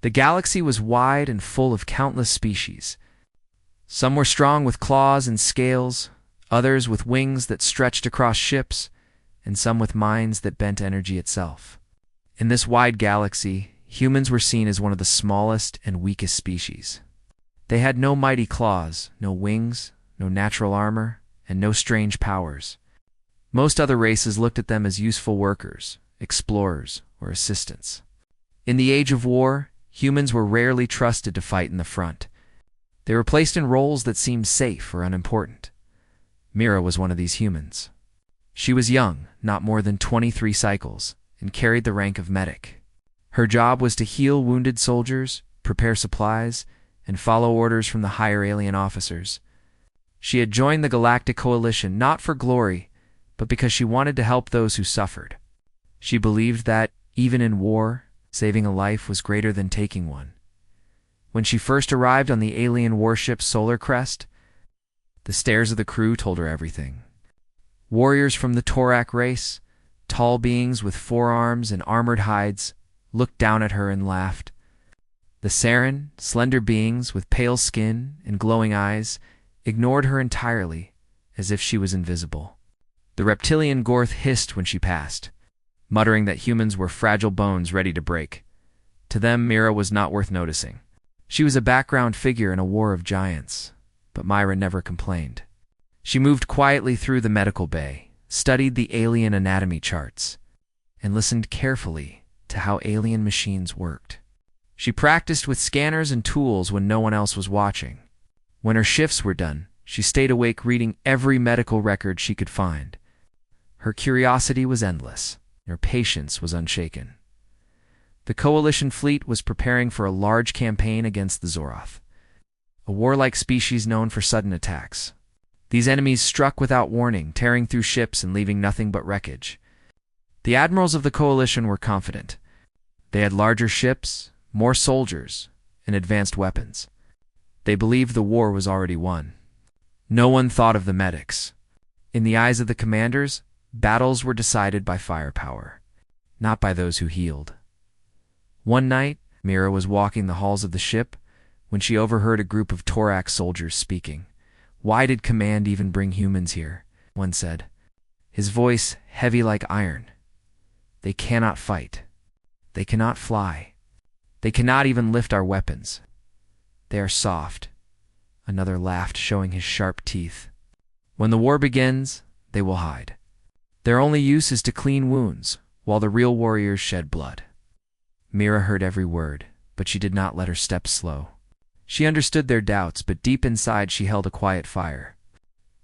The galaxy was wide and full of countless species. Some were strong with claws and scales, others with wings that stretched across ships, and some with minds that bent energy itself. In this wide galaxy, humans were seen as one of the smallest and weakest species. They had no mighty claws, no wings, no natural armor, and no strange powers. Most other races looked at them as useful workers, explorers, or assistants. In the age of war, humans were rarely trusted to fight in the front. They were placed in roles that seemed safe or unimportant. Mira was one of these humans. She was young, not more than 23 cycles, and carried the rank of medic. Her job was to heal wounded soldiers, prepare supplies, and follow orders from the higher alien officers. She had joined the Galactic Coalition not for glory, but because she wanted to help those who suffered. She believed that, even in war, saving a life was greater than taking one. When she first arrived on the alien warship Solar Crest, the stares of the crew told her everything. Warriors from the Torak race, tall beings with forearms and armored hides, looked down at her and laughed. The Saren, slender beings with pale skin and glowing eyes, ignored her entirely, as if she was invisible. The reptilian Gorth hissed when she passed, muttering that humans were fragile bones ready to break. To them, Mira was not worth noticing. She was a background figure in a war of giants, but Myra never complained. She moved quietly through the medical bay, studied the alien anatomy charts, and listened carefully to how alien machines worked. She practiced with scanners and tools when no one else was watching. When her shifts were done, she stayed awake reading every medical record she could find. Her curiosity was endless. Her patience was unshaken. The Coalition fleet was preparing for a large campaign against the Zoroth, a warlike species known for sudden attacks. These enemies struck without warning, tearing through ships and leaving nothing but wreckage. The admirals of the Coalition were confident. They had larger ships, more soldiers, and advanced weapons. They believed the war was already won. No one thought of the medics. In the eyes of the commanders, battles were decided by firepower, not by those who healed. One night, Mira was walking the halls of the ship when she overheard a group of Torak soldiers speaking. "Why did command even bring humans here?" one said, his voice heavy like iron. "They cannot fight. They cannot fly. They cannot even lift our weapons. They are soft." Another laughed, showing his sharp teeth. "When the war begins, they will hide. Their only use is to clean wounds, while the real warriors shed blood." Mira heard every word, but she did not let her steps slow. She understood their doubts, but deep inside she held a quiet fire.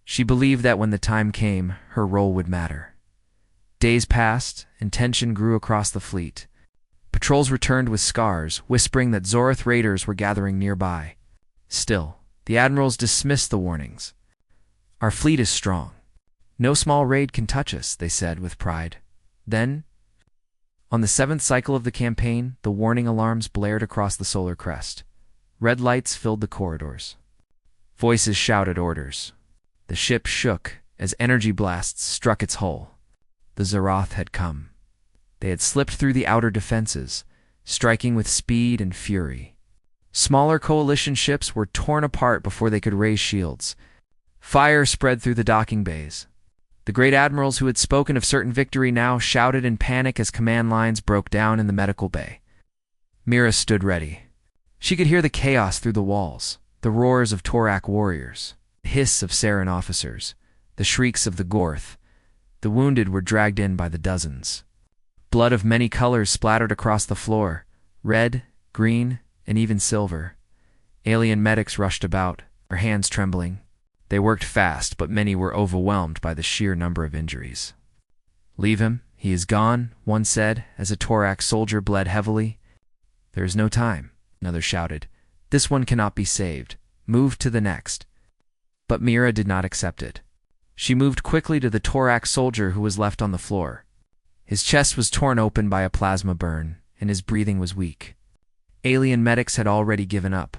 She believed that when the time came, her role would matter. Days passed, and tension grew across the fleet. Patrols returned with scars, whispering that Zoroth raiders were gathering nearby. Still, the admirals dismissed the warnings. "Our fleet is strong. No small raid can touch us," they said with pride. Then, on the 7th cycle of the campaign, the warning alarms blared across the solar crest. Red lights filled the corridors. Voices shouted orders. The ship shook as energy blasts struck its hull. The Zoroth had come. They had slipped through the outer defenses, striking with speed and fury. Smaller Coalition ships were torn apart before they could raise shields. Fire spread through the docking bays. The great admirals who had spoken of certain victory now shouted in panic as command lines broke down in the medical bay. Mira stood ready. She could hear the chaos through the walls, the roars of Torak warriors, the hiss of Saren officers, the shrieks of the Gorth. The wounded were dragged in by the dozens. Blood of many colors splattered across the floor, red, green, and even silver. Alien medics rushed about, their hands trembling. They worked fast, but many were overwhelmed by the sheer number of injuries. "Leave him, he is gone," one said, as a Torak soldier bled heavily. "There is no time," another shouted. "This one cannot be saved. Move to the next." But Mira did not accept it. She moved quickly to the Torak soldier who was left on the floor. His chest was torn open by a plasma burn, and his breathing was weak. Alien medics had already given up.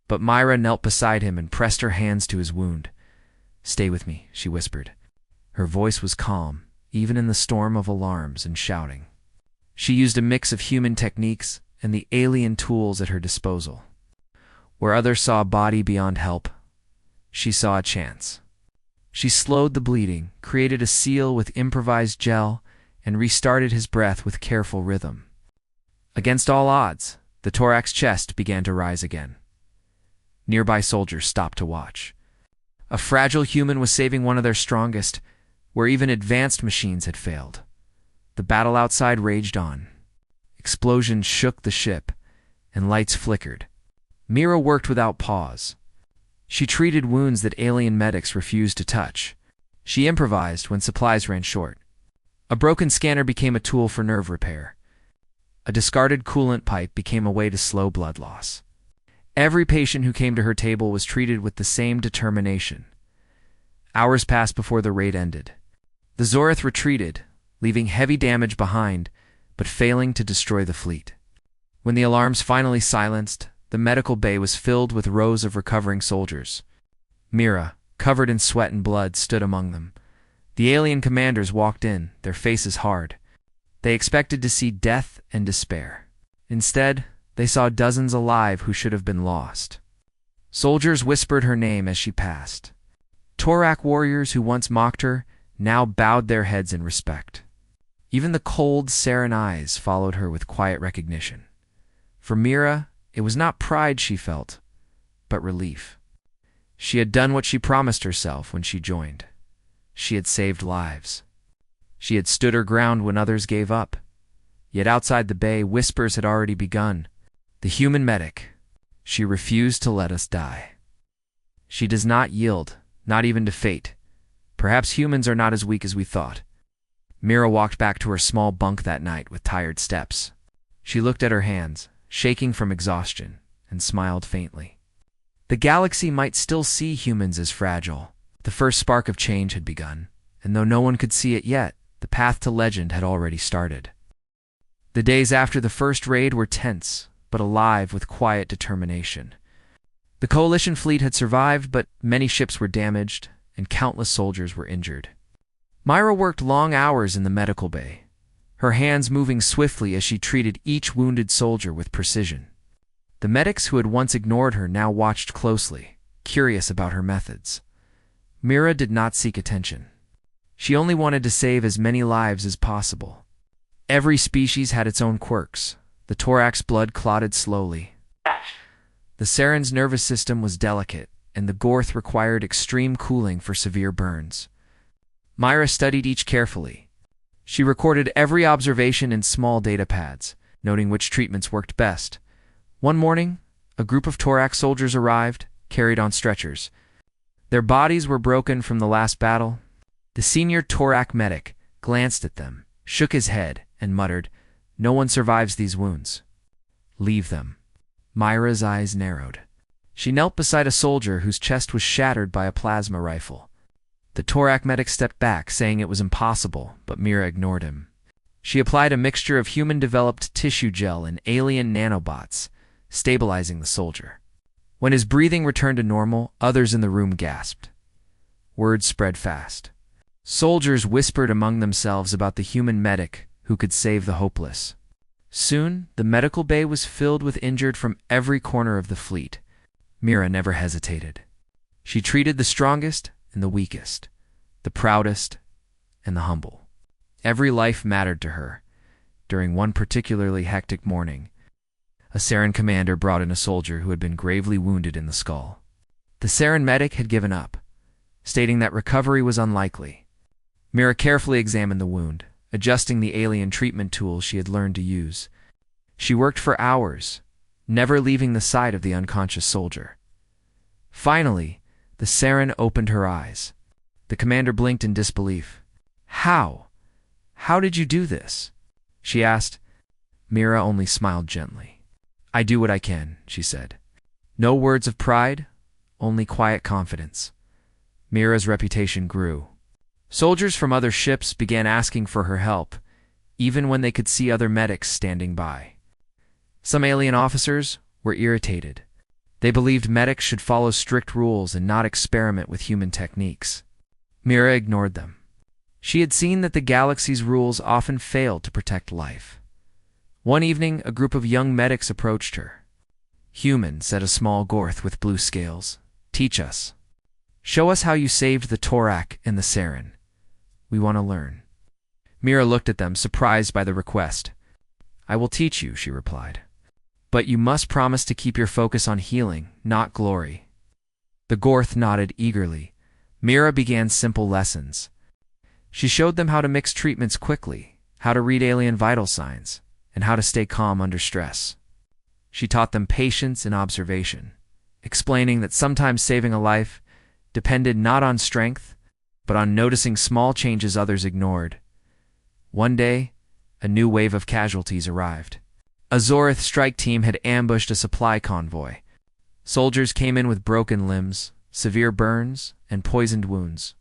But Myra knelt beside him and pressed her hands to his wound. "Stay with me," she whispered. Her voice was calm, even in the storm of alarms and shouting. She used a mix of human techniques, and the alien tools at her disposal. Where others saw a body beyond help, she saw a chance. She slowed the bleeding, created a seal with improvised gel, and restarted his breath with careful rhythm. Against all odds, the thorax chest began to rise again. Nearby soldiers stopped to watch. A fragile human was saving one of their strongest, where even advanced machines had failed. The battle outside raged on. Explosions shook the ship, and lights flickered. Mira worked without pause. She treated wounds that alien medics refused to touch. She improvised when supplies ran short. A broken scanner became a tool for nerve repair. A discarded coolant pipe became a way to slow blood loss. Every patient who came to her table was treated with the same determination. Hours passed before the raid ended. The Zorith retreated, leaving heavy damage behind, but failing to destroy the fleet. When the alarms finally silenced, the medical bay was filled with rows of recovering soldiers. Mira, covered in sweat and blood, stood among them. The alien commanders walked in, their faces hard. They expected to see death and despair. Instead, they saw dozens alive who should have been lost. Soldiers whispered her name as she passed. Thorak warriors who once mocked her now bowed their heads in respect. Even the cold, Saren eyes followed her with quiet recognition. For Mira, it was not pride she felt, but relief. She had done what she promised herself when she joined. She had saved lives. She had stood her ground when others gave up. Yet outside the bay, whispers had already begun. The human medic. She refused to let us die. She does not yield, not even to fate. Perhaps humans are not as weak as we thought. Mira walked back to her small bunk that night with tired steps. She looked at her hands, shaking from exhaustion, and smiled faintly. The galaxy might still see humans as fragile. The first spark of change had begun, and though no one could see it yet, the path to legend had already started. The days after the first raid were tense, but alive with quiet determination. The Coalition fleet had survived, but many ships were damaged, and countless soldiers were injured. Myra worked long hours in the medical bay, her hands moving swiftly as she treated each wounded soldier with precision. The medics who had once ignored her now watched closely, curious about her methods. Mira did not seek attention. She only wanted to save as many lives as possible. Every species had its own quirks. The thorax blood clotted slowly. The Saren's nervous system was delicate, and the Gorth required extreme cooling for severe burns. Myra studied each carefully. She recorded every observation in small data pads, noting which treatments worked best. One morning, a group of thorax soldiers arrived, carried on stretchers. Their bodies were broken from the last battle. The senior thorax medic glanced at them, shook his head, and muttered, "No one survives these wounds. Leave them." Myra's eyes narrowed. She knelt beside a soldier whose chest was shattered by a plasma rifle. The thorax medic stepped back, saying it was impossible, but Mira ignored him. She applied a mixture of human-developed tissue gel and alien nanobots, stabilizing the soldier. When his breathing returned to normal, others in the room gasped. Word spread fast. Soldiers whispered among themselves about the human medic who could save the hopeless. Soon, the medical bay was filled with injured from every corner of the fleet. Mira never hesitated. She treated the strongest and the weakest, the proudest and the humble. Every life mattered to her. During one particularly hectic morning, a Saren commander brought in a soldier who had been gravely wounded in the skull. The Saren medic had given up, stating that recovery was unlikely. Mira carefully examined the wound, adjusting the alien treatment tools she had learned to use. She worked for hours, never leaving the side of the unconscious soldier. Finally, the Saren opened her eyes. The commander blinked in disbelief. "How? How did you do this?" she asked. Mira only smiled gently. "I do what I can," she said. No words of pride, only quiet confidence. Mira's reputation grew. Soldiers from other ships began asking for her help, even when they could see other medics standing by. Some alien officers were irritated. They believed medics should follow strict rules and not experiment with human techniques. Mira ignored them. She had seen that the galaxy's rules often failed to protect life. One evening, a group of young medics approached her. "Human," said a small Gorth with blue scales. "Teach us. Show us how you saved the Torak and the Saren. We want to learn." Mira looked at them, surprised by the request. "I will teach you," she replied. "But you must promise to keep your focus on healing, not glory." The Gorth nodded eagerly. Mira began simple lessons. She showed them how to mix treatments quickly, how to read alien vital signs, and how to stay calm under stress. She taught them patience and observation, explaining that sometimes saving a life depended not on strength, but on noticing small changes others ignored. One day, a new wave of casualties arrived. A Zorith strike team had ambushed a supply convoy. Soldiers came in with broken limbs, severe burns, and poisoned wounds.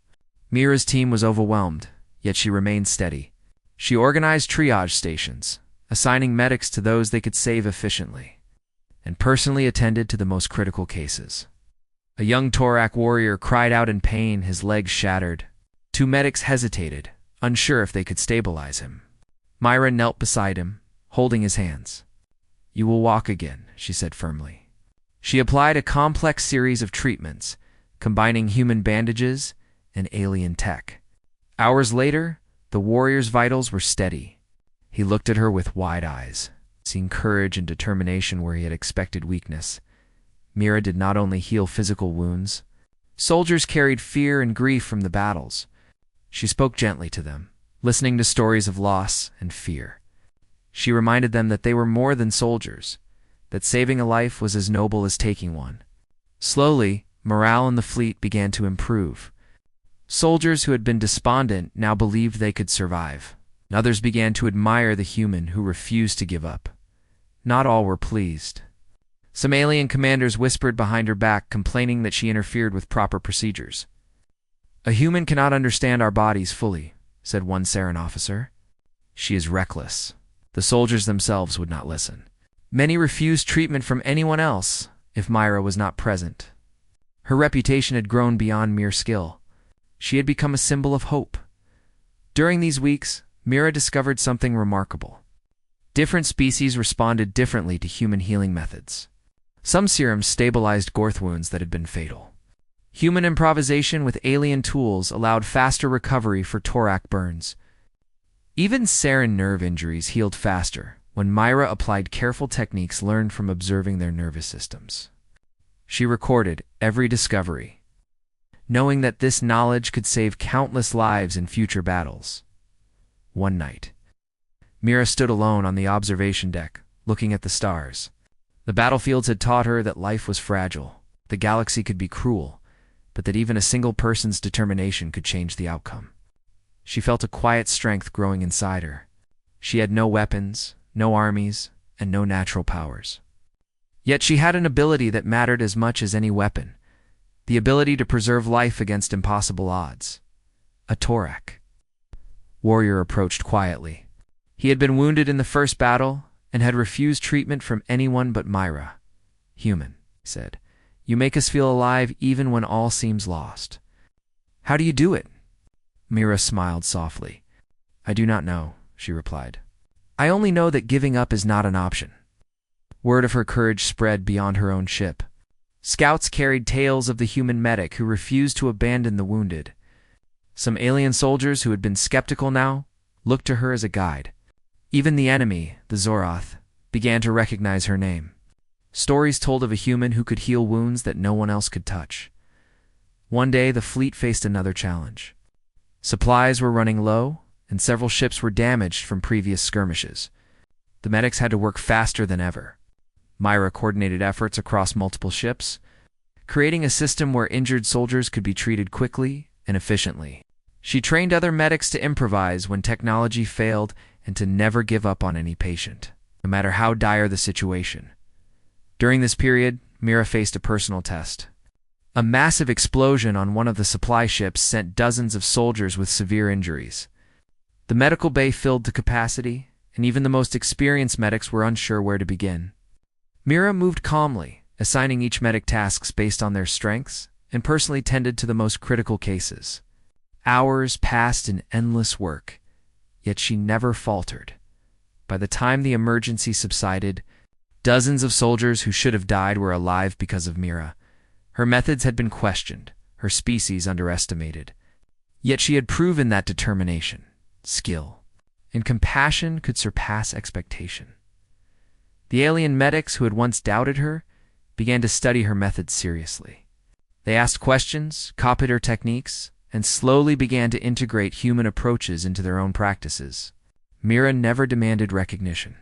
Mira's team was overwhelmed, yet she remained steady. She organized triage stations, assigning medics to those they could save efficiently, and personally attended to the most critical cases. A young Torak warrior cried out in pain, his legs shattered. Two medics hesitated, unsure if they could stabilize him. Myra knelt beside him, holding his hands. "You will walk again," she said firmly. She applied a complex series of treatments, combining human bandages and alien tech. Hours later, the warrior's vitals were steady. He looked at her with wide eyes, seeing courage and determination where he had expected weakness. Mira did not only heal physical wounds. Soldiers carried fear and grief from the battles. She spoke gently to them, listening to stories of loss and fear. She reminded them that they were more than soldiers, that saving a life was as noble as taking one. Slowly, morale in the fleet began to improve. Soldiers who had been despondent now believed they could survive. Others began to admire the human who refused to give up. Not all were pleased. Some alien commanders whispered behind her back, complaining that she interfered with proper procedures. "A human cannot understand our bodies fully," said one Saren officer. "She is reckless." The soldiers themselves would not listen. Many refused treatment from anyone else if Myra was not present. Her reputation had grown beyond mere skill. She had become a symbol of hope. During these weeks, Mira discovered something remarkable. Different species responded differently to human healing methods. Some serums stabilized Gorth wounds that had been fatal. Human improvisation with alien tools allowed faster recovery for Torak burns. Even Saren nerve injuries healed faster when Myra applied careful techniques learned from observing their nervous systems. She recorded every discovery, knowing that this knowledge could save countless lives in future battles. One night, Mira stood alone on the observation deck, looking at the stars. The battlefields had taught her that life was fragile, the galaxy could be cruel, but that even a single person's determination could change the outcome. She felt a quiet strength growing inside her. She had no weapons, no armies, and no natural powers. Yet she had an ability that mattered as much as any weapon, the ability to preserve life against impossible odds. A Torak. Warrior approached quietly. He had been wounded in the first battle and had refused treatment from anyone but Myra. "Human," he said, "you make us feel alive even when all seems lost." "How do you do it?" Mira smiled softly. "I do not know," she replied. "I only know that giving up is not an option." Word of her courage spread beyond her own ship. Scouts carried tales of the human medic who refused to abandon the wounded. Some alien soldiers who had been skeptical now looked to her as a guide. Even the enemy, the Zoroth, began to recognize her name. Stories told of a human who could heal wounds that no one else could touch. One day, the fleet faced another challenge. Supplies were running low, and several ships were damaged from previous skirmishes. The medics had to work faster than ever. Myra coordinated efforts across multiple ships, creating a system where injured soldiers could be treated quickly and efficiently. She trained other medics to improvise when technology failed and to never give up on any patient, no matter how dire the situation. During this period, Mira faced a personal test. A massive explosion on one of the supply ships sent dozens of soldiers with severe injuries. The medical bay filled to capacity, and even the most experienced medics were unsure where to begin. Mira moved calmly, assigning each medic tasks based on their strengths, and personally tended to the most critical cases. Hours passed in endless work, yet she never faltered. By the time the emergency subsided, dozens of soldiers who should have died were alive because of Mira. Her methods had been questioned, her species underestimated. Yet she had proven that determination, skill, and compassion could surpass expectation. The alien medics who had once doubted her began to study her methods seriously. They asked questions, copied her techniques, and slowly began to integrate human approaches into their own practices. Mira never demanded recognition.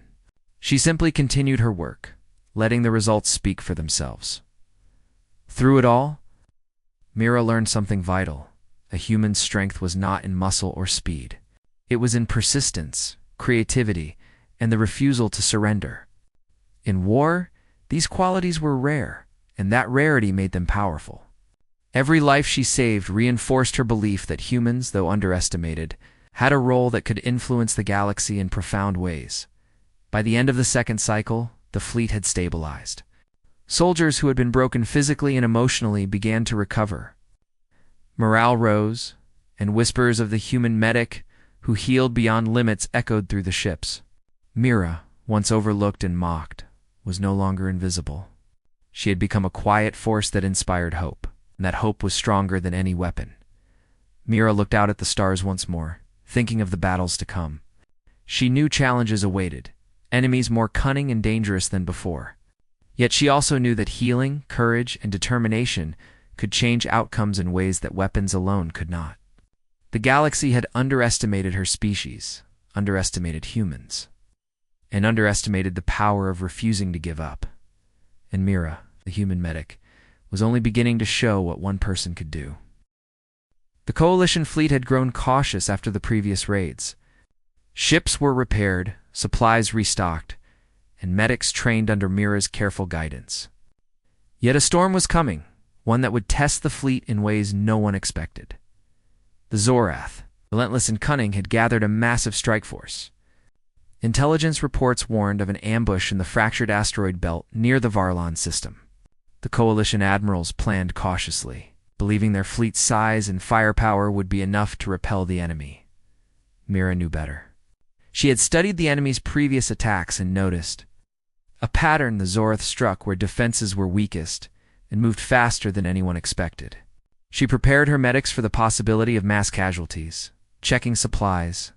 She simply continued her work, letting the results speak for themselves. Through it all, Mira learned something vital. A human's strength was not in muscle or speed. It was in persistence, creativity, and the refusal to surrender. In war, these qualities were rare, and that rarity made them powerful. Every life she saved reinforced her belief that humans, though underestimated, had a role that could influence the galaxy in profound ways. By the end of the second cycle, the fleet had stabilized. Soldiers who had been broken physically and emotionally began to recover. Morale rose, and whispers of the human medic who healed beyond limits echoed through the ships. Mira, once overlooked and mocked, was no longer invisible. She had become a quiet force that inspired hope, and that hope was stronger than any weapon. Mira looked out at the stars once more, thinking of the battles to come. She knew challenges awaited, enemies more cunning and dangerous than before. Yet she also knew that healing, courage, and determination could change outcomes in ways that weapons alone could not. The galaxy had underestimated her species, underestimated humans, and underestimated the power of refusing to give up. And Mira, the human medic, was only beginning to show what one person could do. The Coalition fleet had grown cautious after the previous raids. Ships were repaired, supplies restocked, and medics trained under Mira's careful guidance. Yet a storm was coming, one that would test the fleet in ways no one expected. The Zorath, relentless and cunning, had gathered a massive strike force. Intelligence reports warned of an ambush in the fractured asteroid belt near the Varlon system. The Coalition admirals planned cautiously, believing their fleet's size and firepower would be enough to repel the enemy. Mira knew better. She had studied the enemy's previous attacks and noticed a pattern the Zorath struck where defenses were weakest and moved faster than anyone expected. She prepared her medics for the possibility of mass casualties, checking supplies,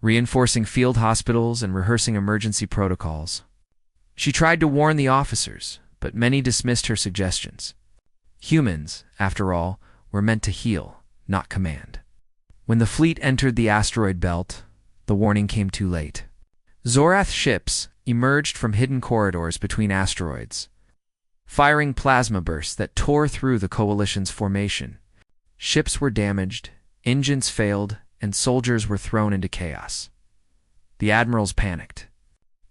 reinforcing field hospitals, and rehearsing emergency protocols. She tried to warn the officers, but many dismissed her suggestions. Humans, after all, were meant to heal, not command. When the fleet entered the asteroid belt, the warning came too late. Zorath ships emerged from hidden corridors between asteroids, firing plasma bursts that tore through the Coalition's formation. Ships were damaged, engines failed, and soldiers were thrown into chaos. The admirals panicked.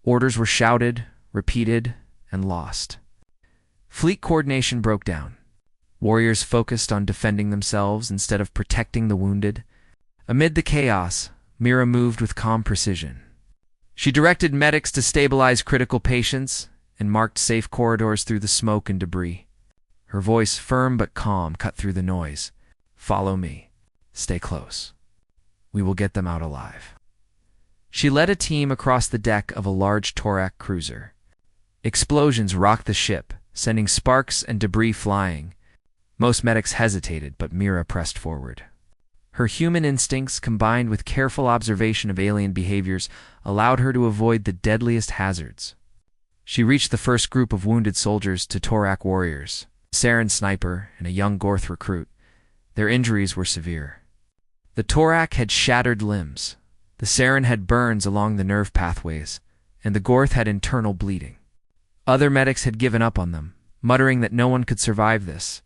Orders were shouted, repeated, and lost. Fleet coordination broke down. Warriors focused on defending themselves instead of protecting the wounded. Amid the chaos, Mira moved with calm precision. She directed medics to stabilize critical patients and marked safe corridors through the smoke and debris. Her voice, firm but calm, cut through the noise. "Follow me. Stay close. We will get them out alive." She led a team across the deck of a large Torak cruiser. Explosions rocked the ship, sending sparks and debris flying. Most medics hesitated, but Mira pressed forward. Her human instincts, combined with careful observation of alien behaviors, allowed her to avoid the deadliest hazards. She reached the first group of wounded soldiers to Torak warriors, a Saren sniper and a young Gorth recruit. Their injuries were severe. The Torak had shattered limbs, the Saren had burns along the nerve pathways, and the Gorth had internal bleeding. Other medics had given up on them, muttering that no one could survive this.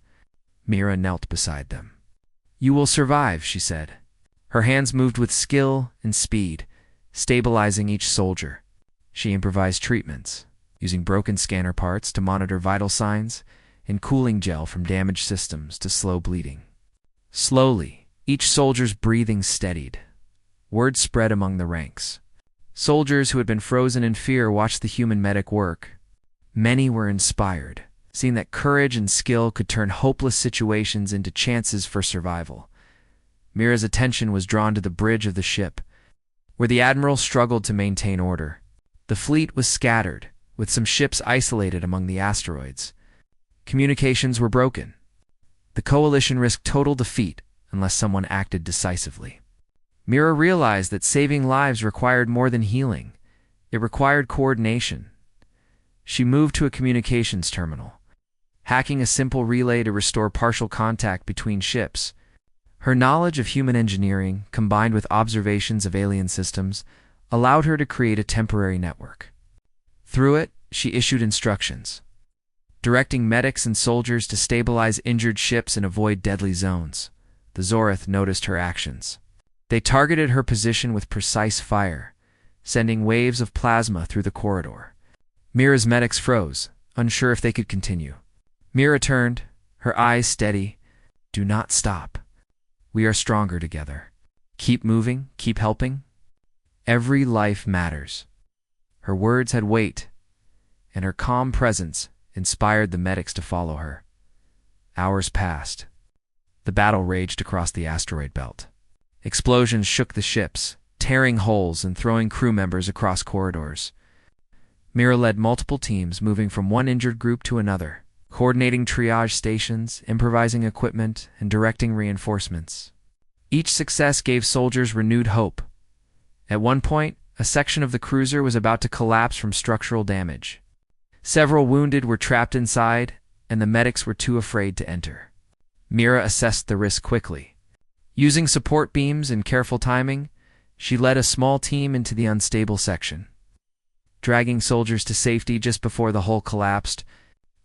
Mira knelt beside them. "You will survive," she said. Her hands moved with skill and speed, stabilizing each soldier. She improvised treatments, using broken scanner parts to monitor vital signs and cooling gel from damaged systems to slow bleeding. Slowly, each soldier's breathing steadied. Word spread among the ranks. Soldiers who had been frozen in fear watched the human medic work. Many were inspired, seeing that courage and skill could turn hopeless situations into chances for survival. Mira's attention was drawn to the bridge of the ship. where the admiral struggled to maintain order. The fleet was scattered, with some ships isolated among the asteroids. Communications were broken. The coalition risked total defeat unless someone acted decisively. Mira realized that saving lives required more than healing. It required coordination. She moved to a communications terminal, hacking a simple relay to restore partial contact between ships. Her knowledge of human engineering, combined with observations of alien systems, allowed her to create a temporary network. Through it, she issued instructions, directing medics and soldiers to stabilize injured ships and avoid deadly zones. The Zorith noticed her actions. They targeted her position with precise fire, sending waves of plasma through the corridor. Mira's medics froze, unsure if they could continue. Mira turned, her eyes steady. "Do not stop. We are stronger together. Keep moving, keep helping. Every life matters." Her words had weight, and her calm presence inspired the medics to follow her. Hours passed. The battle raged across the asteroid belt. Explosions shook the ships, tearing holes and throwing crew members across corridors. Mira led multiple teams, moving from one injured group to another, coordinating triage stations, improvising equipment, and directing reinforcements. Each success gave soldiers renewed hope. At one point, a section of the cruiser was about to collapse from structural damage. Several wounded were trapped inside, and the medics were too afraid to enter. Mira assessed the risk quickly. Using support beams and careful timing, she led a small team into the unstable section, dragging soldiers to safety just before the hull collapsed.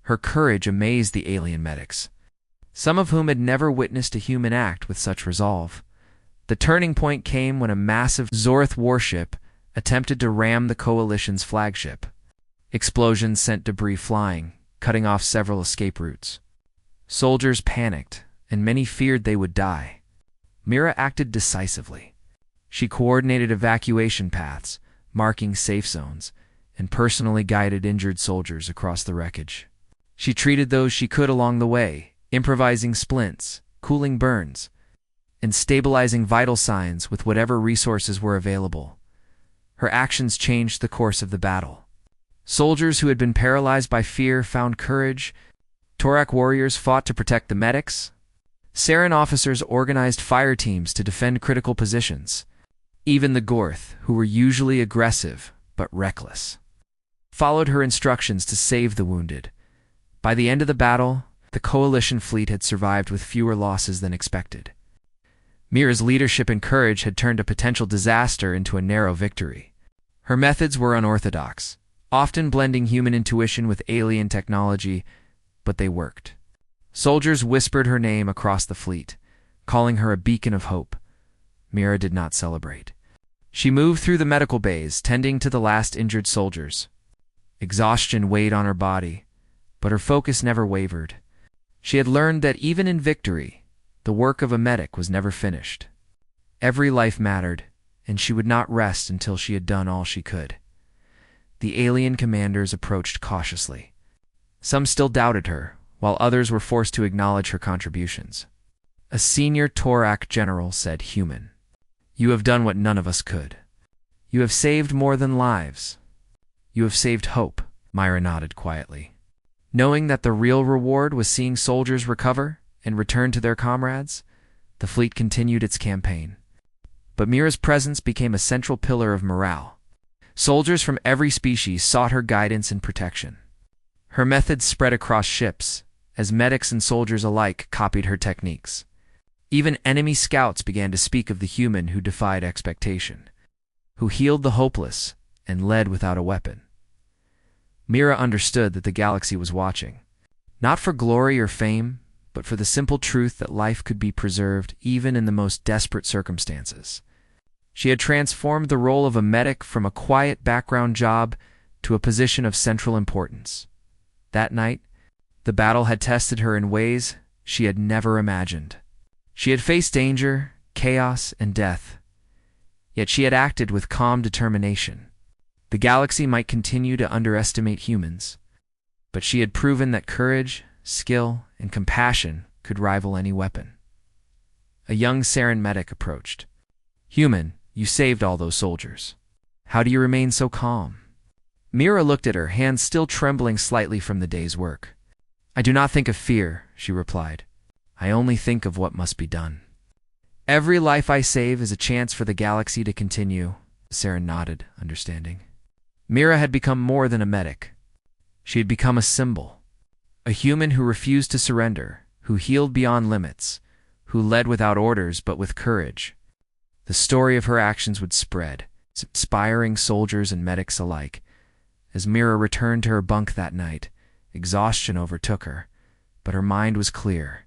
Her courage amazed the alien medics, some of whom had never witnessed a human act with such resolve. The turning point came when a massive Zorith warship attempted to ram the Coalition's flagship. Explosions sent debris flying, cutting off several escape routes. Soldiers panicked, and many feared they would die. Mira acted decisively. She coordinated evacuation paths, marking safe zones, and personally guided injured soldiers across the wreckage. She treated those she could along the way, improvising splints, cooling burns, and stabilizing vital signs with whatever resources were available. Her actions changed the course of the battle. Soldiers who had been paralyzed by fear found courage. Torak warriors fought to protect the medics. Saren officers organized fire teams to defend critical positions. Even the Gorth, who were usually aggressive but reckless, followed her instructions to save the wounded. By the end of the battle, the Coalition fleet had survived with fewer losses than expected. Mira's leadership and courage had turned a potential disaster into a narrow victory. Her methods were unorthodox, often blending human intuition with alien technology, but they worked. Soldiers whispered her name across the fleet, calling her a beacon of hope. Mira did not celebrate. She moved through the medical bays, tending to the last injured soldiers. Exhaustion weighed on her body, but her focus never wavered. She had learned that even in victory, the work of a medic was never finished. Every life mattered, and she would not rest until she had done all she could. The alien commanders approached cautiously. Some still doubted her, while others were forced to acknowledge her contributions. A senior Torak general said, "Human, you have done what none of us could. You have saved more than lives. You have saved hope." Mira nodded quietly, knowing that the real reward was seeing soldiers recover and return to their comrades. The fleet continued its campaign. But Mira's presence became a central pillar of morale. Soldiers from every species sought her guidance and protection. Her methods spread across ships, as medics and soldiers alike copied her techniques. Even enemy scouts began to speak of the human who defied expectation, who healed the hopeless and led without a weapon. Mira understood that the galaxy was watching, not for glory or fame, but for the simple truth that life could be preserved even in the most desperate circumstances. She had transformed the role of a medic from a quiet background job to a position of central importance. That night, the battle had tested her in ways she had never imagined. She had faced danger, chaos, and death, yet she had acted with calm determination. The galaxy might continue to underestimate humans, but she had proven that courage, skill, and compassion could rival any weapon. A young Saren medic approached. "Human, You saved all those soldiers. How do you remain so calm?" Mira looked at her, hands still trembling slightly from the day's work. "I do not think of fear," she replied. "I only think of what must be done. Every life I save is a chance for the galaxy to continue." Sarah nodded, understanding. Mira had become more than a medic. She had become a symbol. A human who refused to surrender, who healed beyond limits, who led without orders but with courage. The story of her actions would spread, inspiring soldiers and medics alike. As Mira returned to her bunk that night, exhaustion overtook her, but her mind was clear.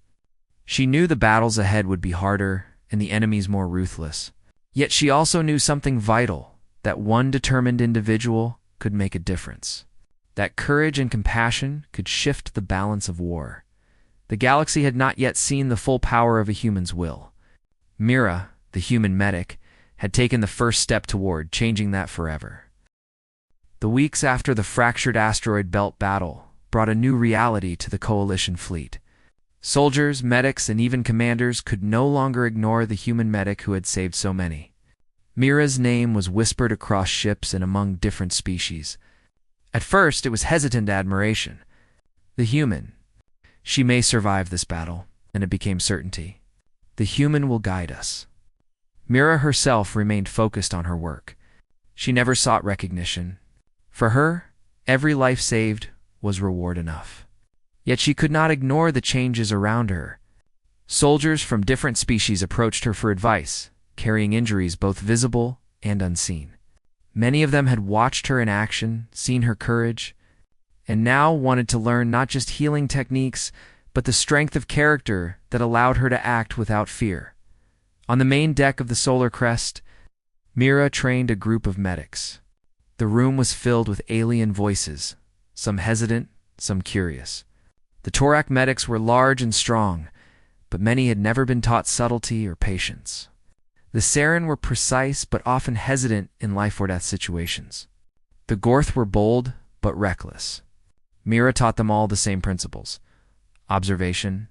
She knew the battles ahead would be harder and the enemies more ruthless. Yet she also knew something vital, that one determined individual could make a difference. That courage and compassion could shift the balance of war. The galaxy had not yet seen the full power of a human's will. Mira, the human medic, had taken the first step toward changing that forever. The weeks after the fractured asteroid belt battle brought a new reality to the Coalition fleet. Soldiers, medics, and even commanders could no longer ignore the human medic who had saved so many. Mira's name was whispered across ships and among different species. At first, it was hesitant admiration. The human. She may survive this battle, and it became certainty. The human will guide us. Mira herself remained focused on her work. She never sought recognition. For her, every life saved was reward enough. Yet she could not ignore the changes around her. Soldiers from different species approached her for advice, carrying injuries both visible and unseen. Many of them had watched her in action, seen her courage, and now wanted to learn not just healing techniques, but the strength of character that allowed her to act without fear. On the main deck of the Solar Crest, Mira trained a group of medics. The room was filled with alien voices, some hesitant, some curious. The Torak medics were large and strong, but many had never been taught subtlety or patience. The Saren were precise but often hesitant in life-or-death situations. The Gorth were bold but reckless. Mira taught them all the same principles: observation,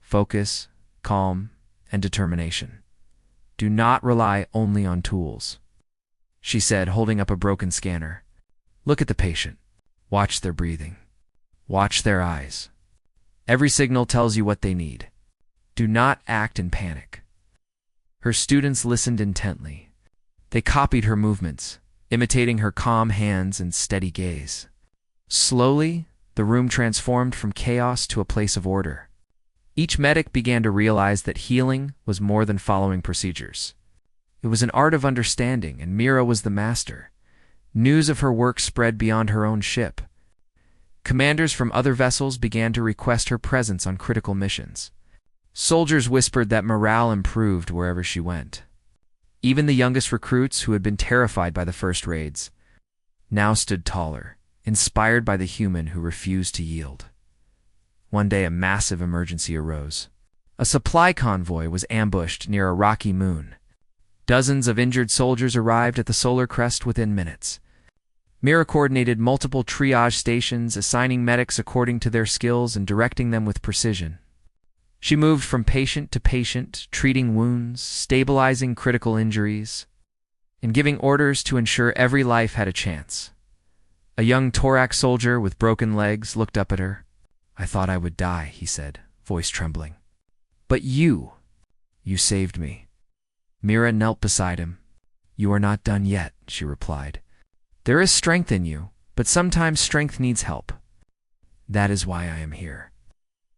focus, calm, and determination. Do not rely only on tools, she said, holding up a broken scanner. Look at the patient. Watch their breathing. Watch their eyes. Every signal tells you what they need. Do not act in panic. Her students listened intently. They copied her movements, imitating her calm hands and steady gaze. Slowly, the room transformed from chaos to a place of order. Each medic began to realize that healing was more than following procedures. It was an art of understanding, and Mira was the master. News of her work spread beyond her own ship. Commanders from other vessels began to request her presence on critical missions. Soldiers whispered that morale improved wherever she went. Even the youngest recruits, who had been terrified by the first raids, now stood taller, inspired by the human who refused to yield. One day a massive emergency arose. A supply convoy was ambushed near a rocky moon. Dozens of injured soldiers arrived at the Solar Crest within minutes. Mira coordinated multiple triage stations, assigning medics according to their skills and directing them with precision. She moved from patient to patient, treating wounds, stabilizing critical injuries, and giving orders to ensure every life had a chance. A young Torak soldier with broken legs looked up at her. "I thought I would die," he said, voice trembling. "But you saved me." Mira knelt beside him. "You are not done yet," she replied. "There is strength in you, but sometimes strength needs help. That is why I am here."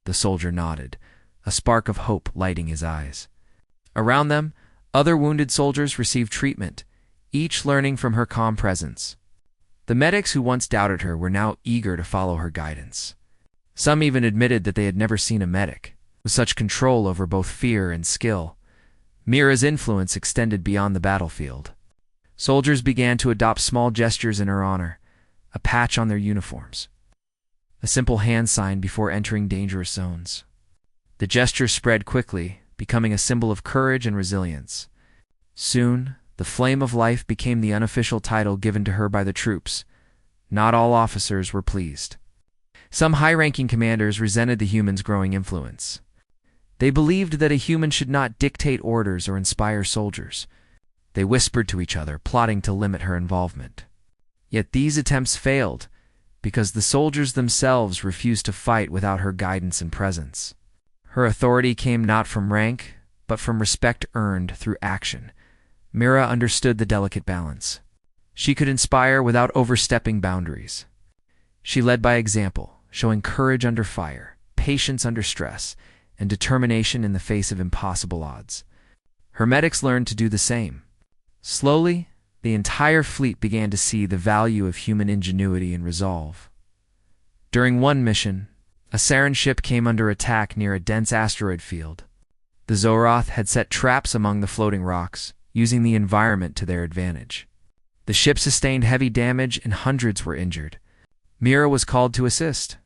The soldier nodded, a spark of hope lighting his eyes. Around them, other wounded soldiers received treatment, each learning from her calm presence. The medics who once doubted her were now eager to follow her guidance. Some even admitted that they had never seen a medic with such control over both fear and skill. Mira's influence extended beyond the battlefield. Soldiers began to adopt small gestures in her honor, a patch on their uniforms, a simple hand sign before entering dangerous zones. The gesture spread quickly, becoming a symbol of courage and resilience. Soon, the Flame of Life became the unofficial title given to her by the troops. Not all officers were pleased. Some high-ranking commanders resented the human's growing influence. They believed that a human should not dictate orders or inspire soldiers. They whispered to each other, plotting to limit her involvement. Yet these attempts failed, because the soldiers themselves refused to fight without her guidance and presence. Her authority came not from rank, but from respect earned through action. Mira understood the delicate balance. She could inspire without overstepping boundaries. She led by example, showing courage under fire, patience under stress, and determination in the face of impossible odds. Her medics learned to do the same. Slowly, the entire fleet began to see the value of human ingenuity and resolve. During one mission, a Saren ship came under attack near a dense asteroid field. The Zoroth had set traps among the floating rocks, using the environment to their advantage. The ship sustained heavy damage and hundreds were injured. Mira was called to assist.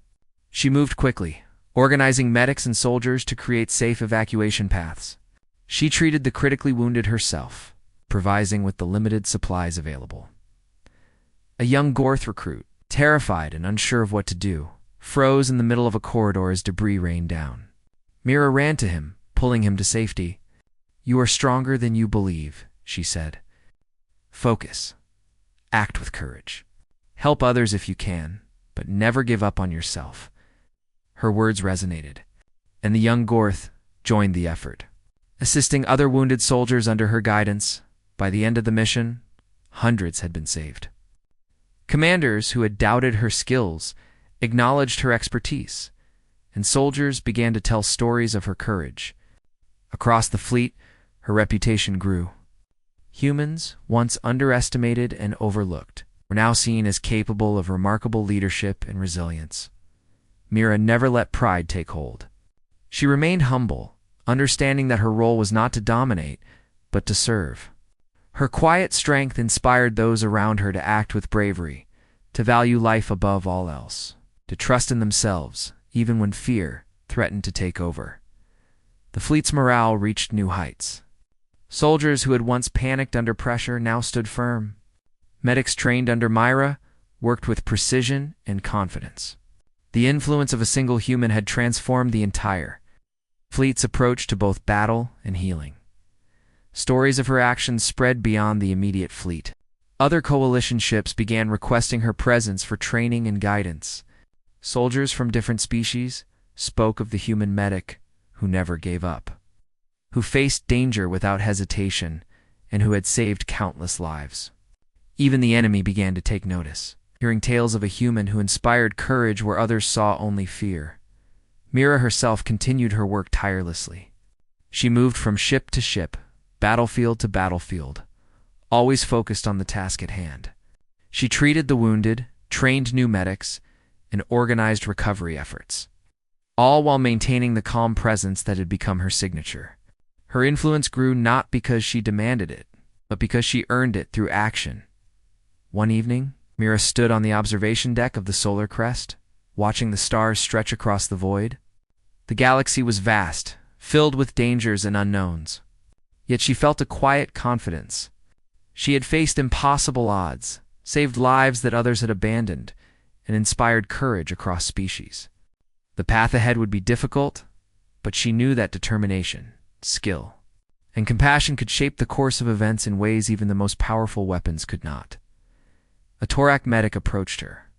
She moved quickly, organizing medics and soldiers to create safe evacuation paths. She treated the critically wounded herself, improvising with the limited supplies available. A young Gorth recruit, terrified and unsure of what to do, froze in the middle of a corridor as debris rained down. Mira ran to him, pulling him to safety. "You are stronger than you believe," she said. "Focus. Act with courage. Help others if you can, but never give up on yourself." Her words resonated, and the young Gorth joined the effort. Assisting other wounded soldiers under her guidance, by the end of the mission, hundreds had been saved. Commanders who had doubted her skills acknowledged her expertise, and soldiers began to tell stories of her courage. Across the fleet, her reputation grew. Humans, once underestimated and overlooked, were now seen as capable of remarkable leadership and resilience. Mira never let pride take hold. She remained humble, understanding that her role was not to dominate, but to serve. Her quiet strength inspired those around her to act with bravery, to value life above all else, to trust in themselves, even when fear threatened to take over. The fleet's morale reached new heights. Soldiers who had once panicked under pressure now stood firm. Medics trained under Mira worked with precision and confidence. The influence of a single human had transformed the entire fleet's approach to both battle and healing. Stories of her actions spread beyond the immediate fleet. Other coalition ships began requesting her presence for training and guidance. Soldiers from different species spoke of the human medic who never gave up, who faced danger without hesitation, and who had saved countless lives. Even the enemy began to take notice, hearing tales of a human who inspired courage where others saw only fear. Mira herself continued her work tirelessly. She moved from ship to ship, battlefield to battlefield, always focused on the task at hand. She treated the wounded, trained new medics, and organized recovery efforts, all while maintaining the calm presence that had become her signature. Her influence grew not because she demanded it, but because she earned it through action. One evening, Mira stood on the observation deck of the Solar Crest, watching the stars stretch across the void. The galaxy was vast, filled with dangers and unknowns. Yet she felt a quiet confidence. She had faced impossible odds, saved lives that others had abandoned, and inspired courage across species. The path ahead would be difficult, but she knew that determination, skill, and compassion could shape the course of events in ways even the most powerful weapons could not. A Torak medic approached her,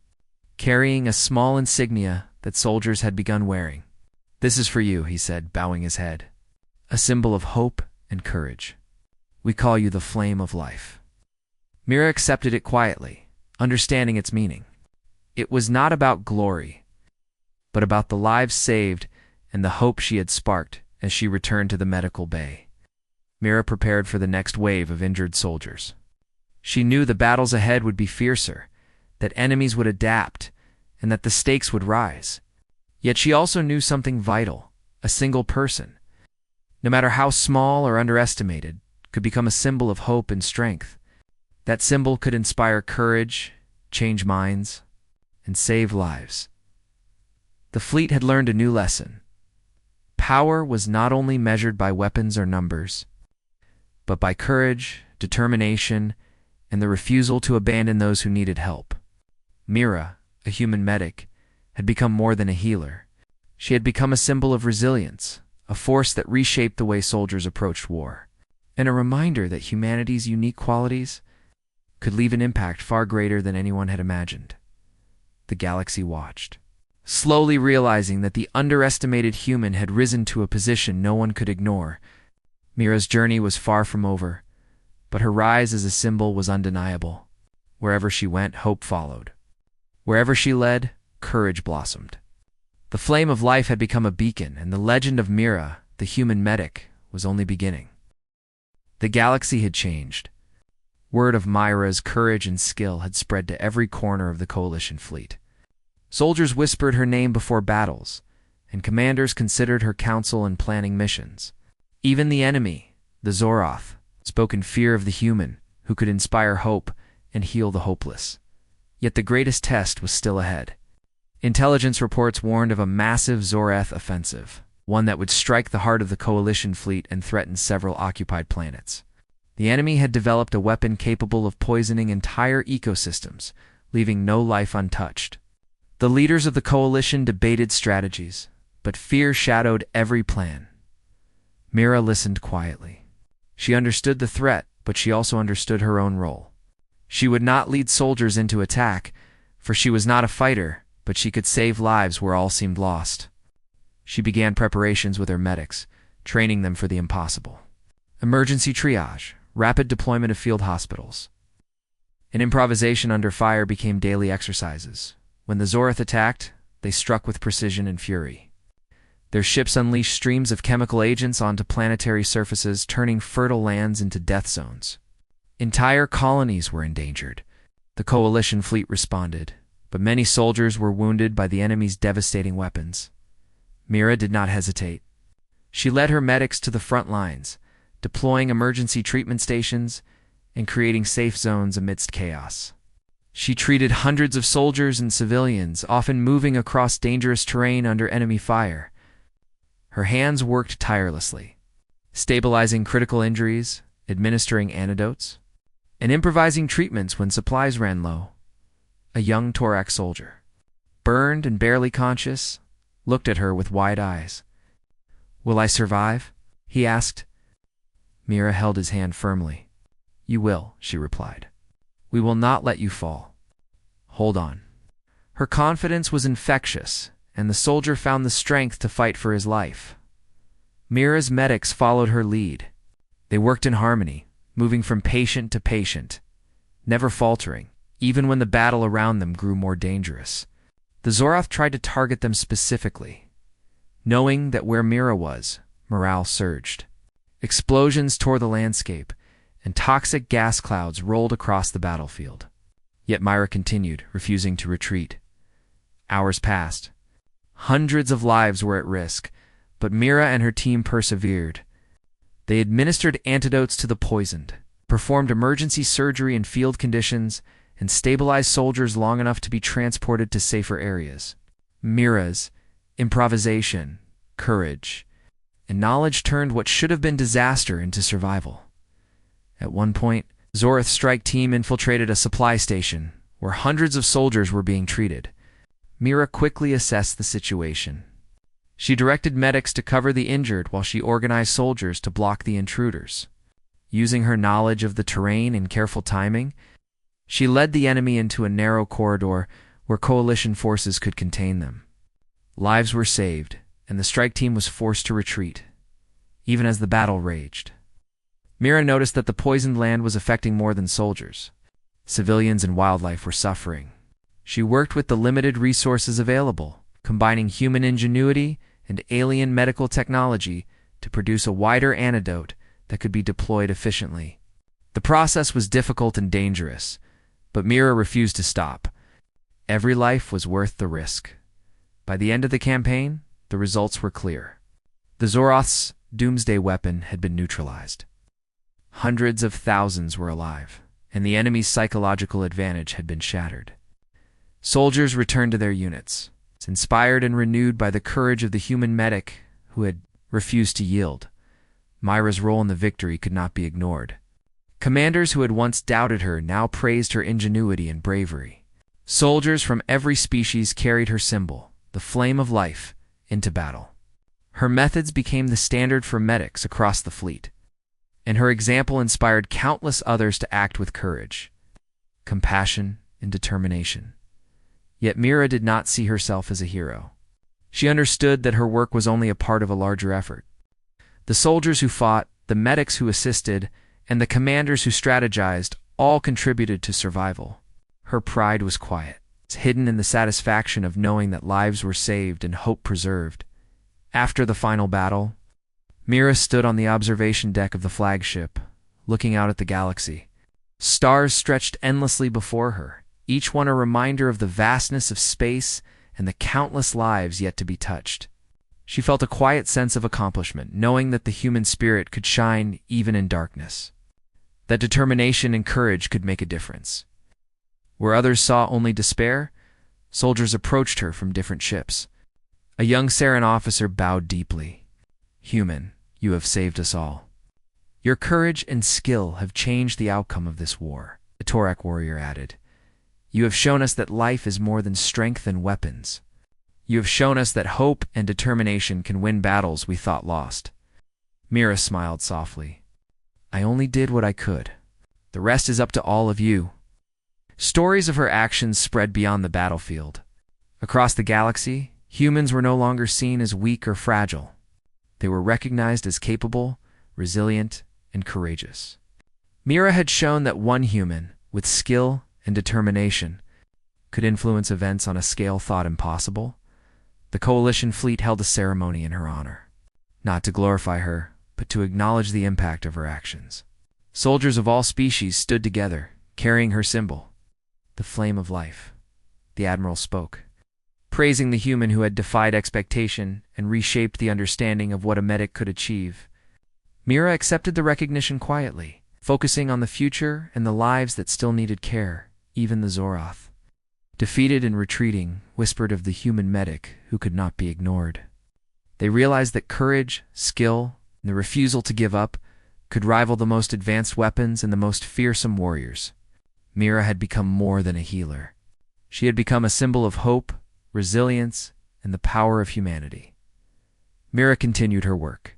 carrying a small insignia that soldiers had begun wearing. "This is for you," he said, bowing his head. "A symbol of hope and courage. We call you the Flame of Life." Mira accepted it quietly, understanding its meaning. It was not about glory, but about the lives saved and the hope she had sparked as she returned to the medical bay. Mira prepared for the next wave of injured soldiers. She knew the battles ahead would be fiercer, that enemies would adapt, and that the stakes would rise. Yet she also knew something vital: a single person, no matter how small or underestimated, could become a symbol of hope and strength. That symbol could inspire courage, change minds, and save lives. The fleet had learned a new lesson. Power was not only measured by weapons or numbers, but by courage, determination, and the refusal to abandon those who needed help. Mira, a human medic, had become more than a healer. She had become a symbol of resilience, a force that reshaped the way soldiers approached war. and a reminder that humanity's unique qualities could leave an impact far greater than anyone had imagined. The galaxy watched, slowly realizing that the underestimated human had risen to a position no one could ignore. Mira's journey was far from over, but her rise as a symbol was undeniable. Wherever she went, hope followed. Wherever she led, courage blossomed. The flame of life had become a beacon, and the legend of Mira, the human medic, was only beginning. The galaxy had changed. Word of Mira's courage and skill had spread to every corner of the Coalition fleet. Soldiers whispered her name before battles, and commanders considered her counsel in planning missions. Even the enemy, the Zoroth, spoke in fear of the human who could inspire hope and heal the hopeless. Yet the greatest test was still ahead. Intelligence reports warned of a massive Zoroth offensive, one that would strike the heart of the Coalition fleet and threaten several occupied planets. The enemy had developed a weapon capable of poisoning entire ecosystems, leaving no life untouched. The leaders of the Coalition debated strategies, but fear shadowed every plan. Mira listened quietly. She understood the threat, but she also understood her own role. She would not lead soldiers into attack, for she was not a fighter, but she could save lives where all seemed lost. She began preparations with her medics, training them for the impossible. Emergency triage, rapid deployment of field hospitals, and improvisation under fire became daily exercises. When the Zoroth attacked, they struck with precision and fury. Their ships unleashed streams of chemical agents onto planetary surfaces, turning fertile lands into death zones. Entire colonies were endangered. The Coalition fleet responded, but many soldiers were wounded by the enemy's devastating weapons. Mira did not hesitate. She led her medics to the front lines, deploying emergency treatment stations and creating safe zones amidst chaos. She treated hundreds of soldiers and civilians, often moving across dangerous terrain under enemy fire. Her hands worked tirelessly, stabilizing critical injuries, administering antidotes, and improvising treatments when supplies ran low. A young Torak soldier, burned and barely conscious, looked at her with wide eyes. "Will I survive?" he asked. Mira held his hand firmly. "You will," she replied. "We will not let you fall. Hold on." Her confidence was infectious, and the soldier found the strength to fight for his life. Mira's medics followed her lead. They worked in harmony, moving from patient to patient, never faltering, even when the battle around them grew more dangerous. The Zoroth tried to target them specifically, knowing that where Mira was, morale surged. Explosions tore the landscape, and toxic gas clouds rolled across the battlefield. Yet Mira continued, refusing to retreat. Hours passed. Hundreds of lives were at risk, but Mira and her team persevered. They administered antidotes to the poisoned, performed emergency surgery in field conditions, and stabilized soldiers long enough to be transported to safer areas. Mira's improvisation, courage, and knowledge turned what should have been disaster into survival. At one point, Zoroth's strike team infiltrated a supply station where hundreds of soldiers were being treated. Mira quickly assessed the situation. She directed medics to cover the injured while she organized soldiers to block the intruders. Using her knowledge of the terrain and careful timing, she led the enemy into a narrow corridor where Coalition forces could contain them. Lives were saved, and the strike team was forced to retreat, even as the battle raged. Mira noticed that the poisoned land was affecting more than soldiers. Civilians and wildlife were suffering. She worked with the limited resources available, combining human ingenuity and alien medical technology to produce a wider antidote that could be deployed efficiently. The process was difficult and dangerous, but Mira refused to stop. Every life was worth the risk. By the end of the campaign, the results were clear. The Zoroth's doomsday weapon had been neutralized. Hundreds of thousands were alive, and the enemy's psychological advantage had been shattered. Soldiers returned to their units, inspired and renewed by the courage of the human medic who had refused to yield. Mira's role in the victory could not be ignored. Commanders who had once doubted her now praised her ingenuity and bravery. Soldiers from every species carried her symbol, the flame of life, into battle. Her methods became the standard for medics across the fleet. and her example inspired countless others to act with courage, compassion, and determination. Yet Mira did not see herself as a hero. She understood that her work was only a part of a larger effort. The soldiers who fought, the medics who assisted, and the commanders who strategized all contributed to survival. Her pride was quiet, hidden in the satisfaction of knowing that lives were saved and hope preserved. After the final battle, Mira stood on the observation deck of the flagship, looking out at the galaxy. Stars stretched endlessly before her, each one a reminder of the vastness of space and the countless lives yet to be touched. She felt a quiet sense of accomplishment, knowing that the human spirit could shine even in darkness, that determination and courage could make a difference. Where others saw only despair, soldiers approached her from different ships. A young Saran officer bowed deeply. "Human, you have saved us all. Your courage and skill have changed the outcome of this war," the Torak warrior added. "You have shown us that life is more than strength and weapons. You have shown us that hope and determination can win battles we thought lost." Mira smiled softly. "I only did what I could. The rest is up to all of you." Stories of her actions spread beyond the battlefield. Across the galaxy, humans were no longer seen as weak or fragile. They were recognized as capable, resilient, and courageous. Mira had shown that one human, with skill and determination, could influence events on a scale thought impossible. The coalition fleet held a ceremony in her honor, not to glorify her, but to acknowledge the impact of her actions. Soldiers of all species stood together, carrying her symbol, the flame of life. The admiral spoke, praising the human who had defied expectation and reshaped the understanding of what a medic could achieve. Mira accepted the recognition quietly, focusing on the future and the lives that still needed care. Even the Zoroth, defeated and retreating, whispered of the human medic who could not be ignored. They realized that courage, skill, and the refusal to give up could rival the most advanced weapons and the most fearsome warriors. Mira had become more than a healer. She had become a symbol of hope, resilience, and the power of humanity. Mira continued her work.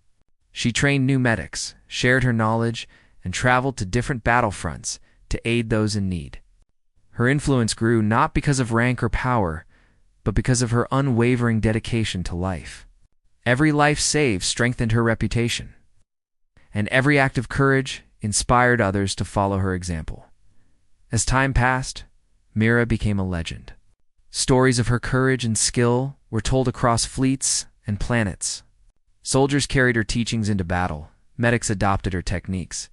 She trained new medics, shared her knowledge, and traveled to different battlefronts to aid those in need. Her influence grew not because of rank or power, but because of her unwavering dedication to life. Every life saved strengthened her reputation, and every act of courage inspired others to follow her example. As time passed, Mira became a legend. Stories of her courage and skill were told across fleets and planets. Soldiers carried her teachings into battle, medics adopted her techniques,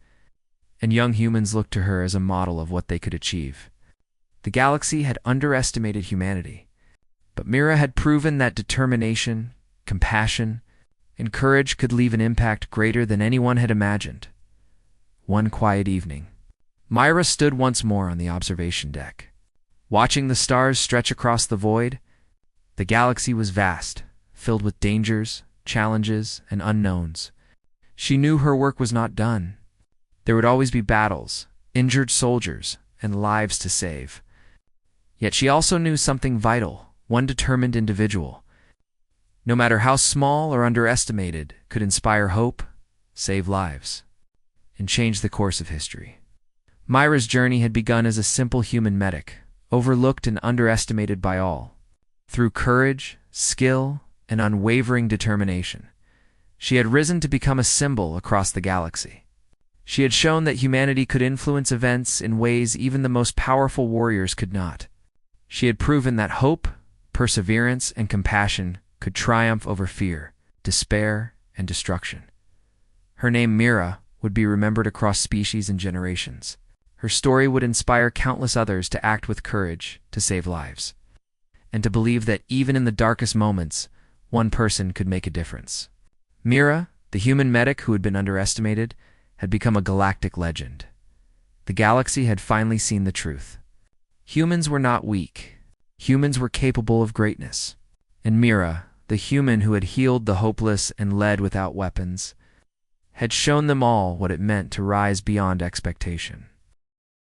and young humans looked to her as a model of what they could achieve. The galaxy had underestimated humanity, but Mira had proven that determination, compassion, and courage could leave an impact greater than anyone had imagined. One quiet evening, Myra stood once more on the observation deck. Watching the stars stretch across the void, the galaxy was vast, filled with dangers, challenges, and unknowns. She knew her work was not done. There would always be battles, injured soldiers, and lives to save. Yet she also knew something vital, one determined individual, no matter how small or underestimated, could inspire hope, save lives, and change the course of history. Myra's journey had begun as a simple human medic, overlooked and underestimated by all. Through courage, skill, and unwavering determination, she had risen to become a symbol across the galaxy. She had shown that humanity could influence events in ways even the most powerful warriors could not. She had proven that hope, perseverance, and compassion could triumph over fear, despair, and destruction. Her name, Mira, would be remembered across species and generations. Her story would inspire countless others to act with courage to save lives, and to believe that even in the darkest moments, one person could make a difference. Mira, the human medic who had been underestimated, had become a galactic legend. The galaxy had finally seen the truth. Humans were not weak. Humans were capable of greatness. And Mira, the human who had healed the hopeless and led without weapons, had shown them all what it meant to rise beyond expectation.